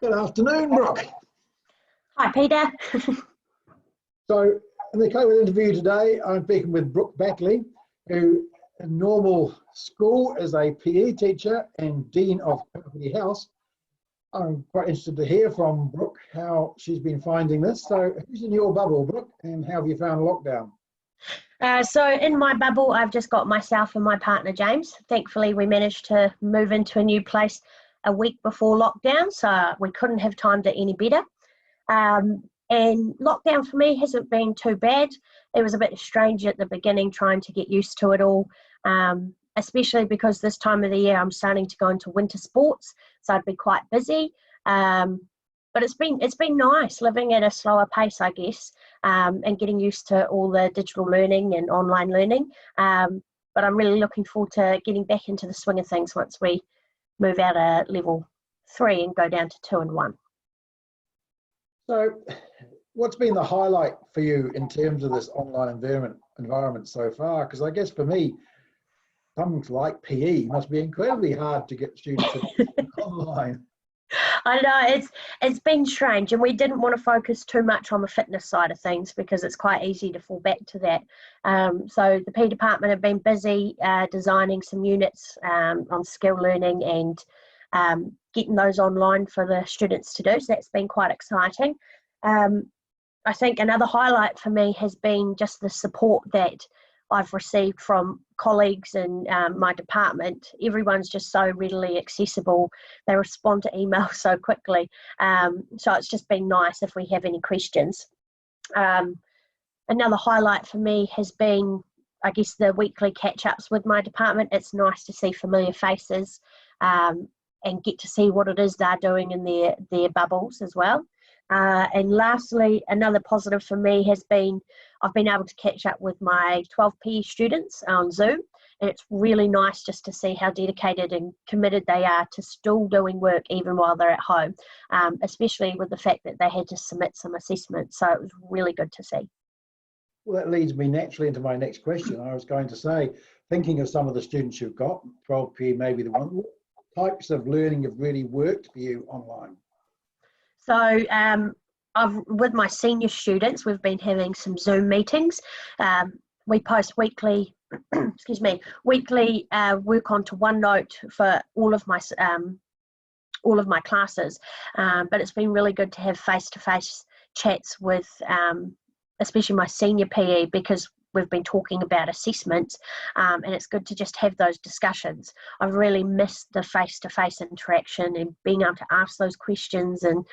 Good afternoon, Brooke. Hi, Peter. So, in the COVID interview today, I'm speaking with Brooke Backley, who in normal school is a PE teacher and Dean of Property House. I'm quite interested to hear from Brooke how she's been finding this. So, who's in your bubble, Brooke, and how have you found lockdown? So in my bubble, I've just got myself and my partner, James. Thankfully, we managed to move into a new place a week before lockdown, so we couldn't have timed it any better. And lockdown for me hasn't been too bad. It was a bit strange at the beginning trying to get used to it all, especially because this time of the year I'm starting to go into winter sports, so I'd be quite busy. But it's been nice living at a slower pace, I guess, and getting used to all the digital learning and online learning. But I'm really looking forward to getting back into the swing of things once we move out of level 3 and go down to 2 and 1. So, what's been the highlight for you in terms of this online environment so far? Because I guess for me, something like PE must be incredibly hard to get students online. I know it's been strange, and we didn't want to focus too much on the fitness side of things because it's quite easy to fall back to that. So the P department have been busy designing some units on skill learning and getting those online for the students to do. So that's been quite exciting. I think another highlight for me has been just the support that I've received from colleagues and my department. Everyone's just so readily accessible. They respond to emails so quickly. So it's just been nice if we have any questions. Another highlight for me has been, I guess, the weekly catch-ups with my department. It's nice to see familiar faces and get to see what it is they're doing in their bubbles as well. And lastly, another positive for me has been I've been able to catch up with my 12 PE students on Zoom, and it's really nice just to see how dedicated and committed they are to still doing work even while they're at home, especially with the fact that they had to submit some assessments. So it was really good to see. Well, that leads me naturally into my next question. I was going to say, thinking of some of the students you've got, 12 PE maybe the one, what types of learning have really worked for you online? So with my senior students, we've been having some Zoom meetings. We post weekly, weekly work onto OneNote for all of my classes. But it's been really good to have face-to-face chats with, especially my senior PE, because we've been talking about assessments, and it's good to just have those discussions. I've really missed the face-to-face interaction and being able to ask those questions and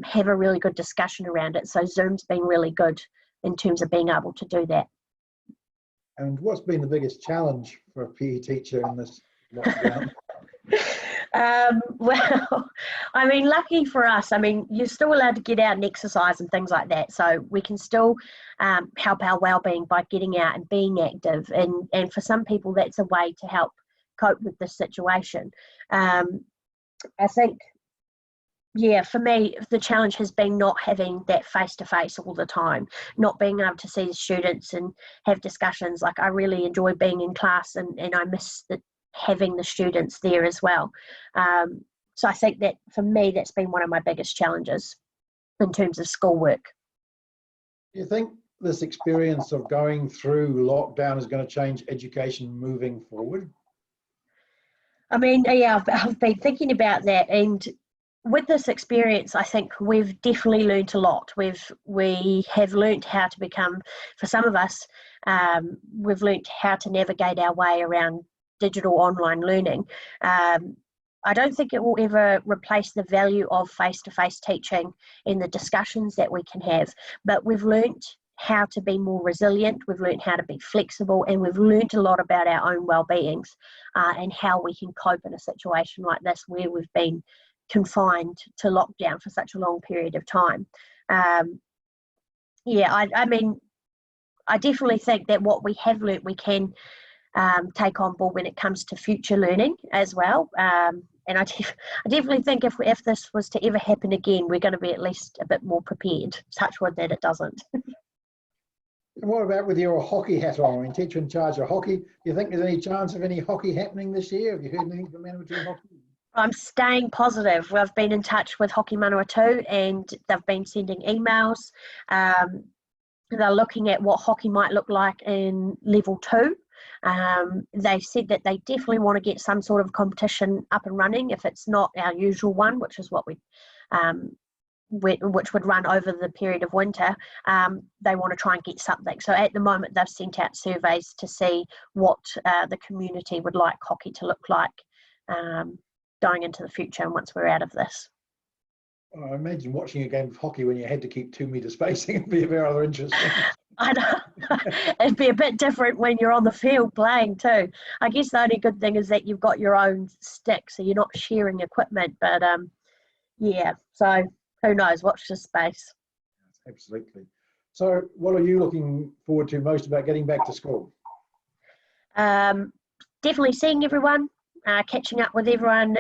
have a really good discussion around it. So Zoom's been really good in terms of being able to do that. And what's been the biggest challenge for a PE teacher in this lockdown? Well, I mean, lucky for us, I mean, you're still allowed to get out and exercise and things like that. So we can still help our well-being by getting out and being active. And for some people, that's a way to help cope with this situation. I think, yeah, for me, the challenge has been not having that face-to-face all the time, not being able to see the students and have discussions. Like, I really enjoy being in class, and I miss having the students there as well. So I think that for me, that's been one of my biggest challenges in terms of schoolwork. Do you think this experience of going through lockdown is going to change education moving forward? I mean, yeah, I've been thinking about that, and with this experience, I think we've definitely learned a lot. We have learned how to become, for some of us, we've learned how to navigate our way around digital online learning. I don't think it will ever replace the value of face-to-face teaching and the discussions that we can have, but we've learnt how to be more resilient, we've learnt how to be flexible, and we've learnt a lot about our own well-beings and how we can cope in a situation like this where we've been confined to lockdown for such a long period of time. Yeah, I mean, I definitely think that what we have learnt we can take on board when it comes to future learning as well. And I definitely think if this was to ever happen again, we're going to be at least a bit more prepared. Touch wood that it doesn't. And what about with your hockey hat on? I mean, teacher in charge of hockey, do you think there's any chance of any hockey happening this year? Have you heard anything from amateur hockey? I'm staying positive. We've been in touch with Hockey Manawatu and they've been sending emails. They're looking at what hockey might look like in level 2. They said that they definitely want to get some sort of competition up and running if it's not our usual one, which is what which would run over the period of winter. They want to try and get something. So at the moment, they've sent out surveys to see what the community would like hockey to look like going into the future and once we're out of this. I imagine watching a game of hockey when you had to keep 2 metre spacing would be very rather interesting. I know. It'd be a bit different when you're on the field playing too. I guess the only good thing is that you've got your own stick, so you're not sharing equipment. But yeah, so who knows? Watch the space. Absolutely. So what are you looking forward to most about getting back to school? Definitely seeing everyone. Catching up with everyone,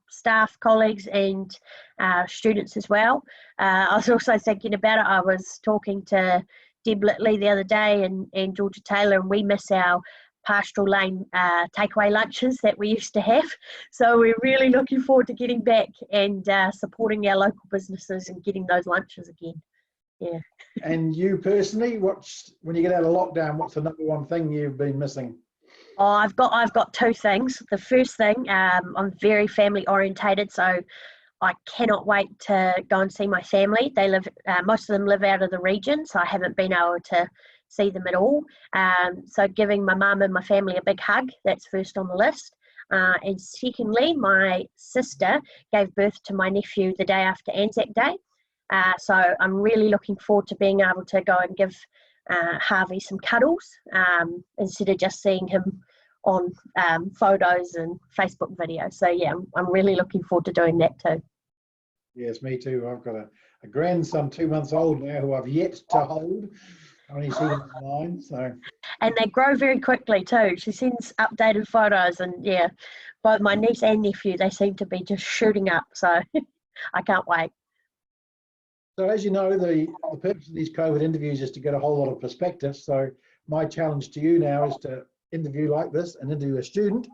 staff, colleagues and students as well. I was also thinking about it. I was talking to Deb Litley the other day and Georgia Taylor, and we miss our Pastoral Lane takeaway lunches that we used to have. So we're really looking forward to getting back and supporting our local businesses and getting those lunches again. Yeah. And you personally, when you get out of lockdown, what's the number one thing you've been missing? Oh, I've got 2 things. The first thing, I'm very family orientated, so I cannot wait to go and see my family. They live, most of them live out of the region, so I haven't been able to see them at all. So giving my mum and my family a big hug, that's first on the list. And secondly, my sister gave birth to my nephew the day after Anzac Day. So I'm really looking forward to being able to go and give Harvey some cuddles instead of just seeing him on photos and Facebook videos. So yeah, I'm really looking forward to doing that too. Yes, me too. I've got a grandson 2 months old now who I've yet to hold. I only see them online, so. And they grow very quickly too. She sends updated photos, and yeah, both my niece and nephew, they seem to be just shooting up. So I can't wait. So as you know, the purpose of these COVID interviews is to get a whole lot of perspective. So my challenge to you now is to interview like this and interview a student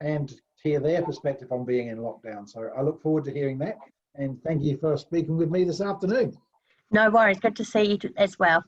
and hear their perspective on being in lockdown. So I look forward to hearing that. And thank you for speaking with me this afternoon. No worries. Good to see you as well.